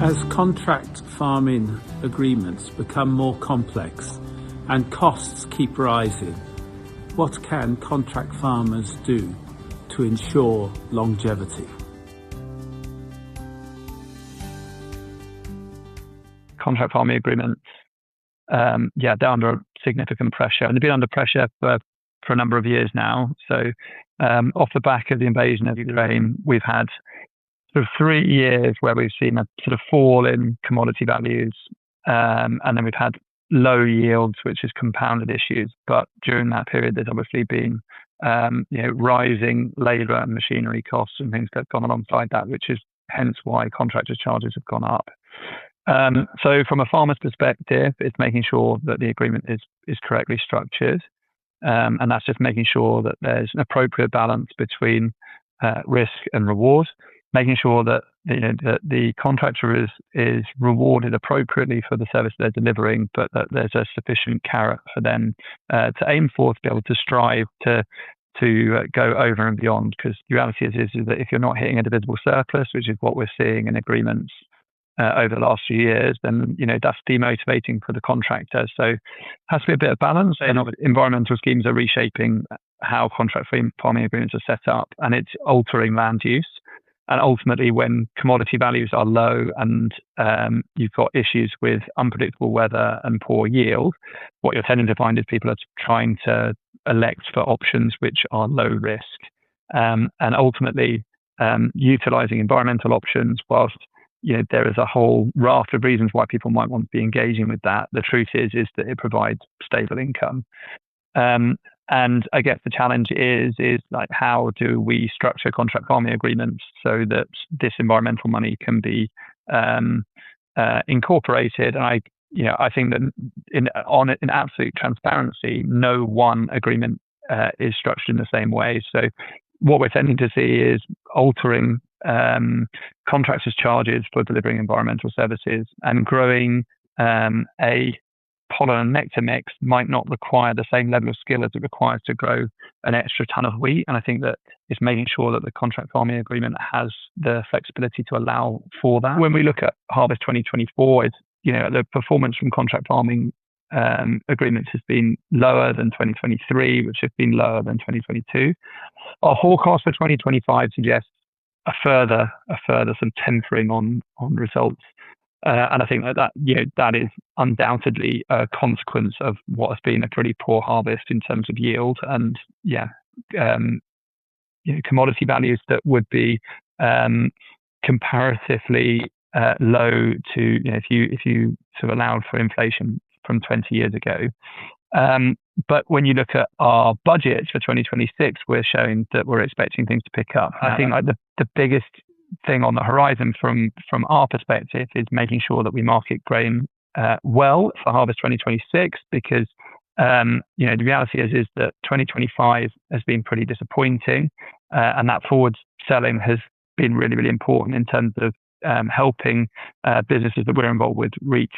As contract farming agreements become more complex and costs keep rising, what can contract farmers do to ensure longevity? Contract farming agreements, they're under significant pressure, and they've been under pressure for a number of years now. So off the back of the invasion of Ukraine, we've had sort of 3 years where we've seen a sort of fall in commodity values, and then we've had low yields, which has compounded issues. But during that period, there's obviously been rising labour and machinery costs and things that have gone alongside that, which is hence why contractors' charges have gone up. So from a farmer's perspective, it's making sure that the agreement is correctly structured, and that's just making sure that there's an appropriate balance between risk and reward, making sure that the contractor is rewarded appropriately for the service they're delivering, but that there's a sufficient carrot for them to aim for, to be able to strive to go over and beyond. Because the reality is that if you're not hitting a divisible surplus, which is what we're seeing in agreements over the last few years, then that's demotivating for the contractor. So it has to be a bit of balance. And environmental schemes are reshaping how contract farming agreements are set up, and it's altering land use. And ultimately, when commodity values are low and you've got issues with unpredictable weather and poor yield, what you're tending to find is people are trying to elect for options which are low risk. And ultimately, utilising environmental options, whilst there is a whole raft of reasons why people might want to be engaging with that, the truth is that it provides stable income. And I guess the challenge is like, how do we structure contract farming agreements so that this environmental money can be incorporated? And I think that in absolute transparency, no one agreement is structured in the same way. So what we're tending to see is altering contractors' charges for delivering environmental services, and growing a pollen and nectar mix might not require the same level of skill as it requires to grow an extra ton of wheat. And I think that it's making sure that the contract farming agreement has the flexibility to allow for that. When we look at Harvest 2024, the performance from contract farming agreements has been lower than 2023, which has been lower than 2022. Our forecast for 2025 suggests a further sort of tempering on results. And I think that is undoubtedly a consequence of what has been a pretty poor harvest in terms of yield, and commodity values that would be comparatively low to if you sort of allowed for inflation from 20 years ago. But when you look at our budgets for 2026, we're showing that we're expecting things to pick up. I think the biggest thing on the horizon from our perspective is making sure that we market grain well for Harvest 2026, because the reality is that 2025 has been pretty disappointing, and that forward selling has been really, really important in terms of helping businesses that we're involved with reach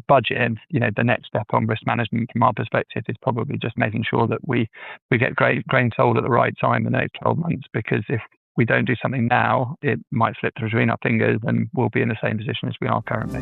budget. And the next step on risk management from our perspective is probably just making sure that we get grain sold at the right time in the next 12 months, because if we don't do something now, it might slip between our fingers and we'll be in the same position as we are currently.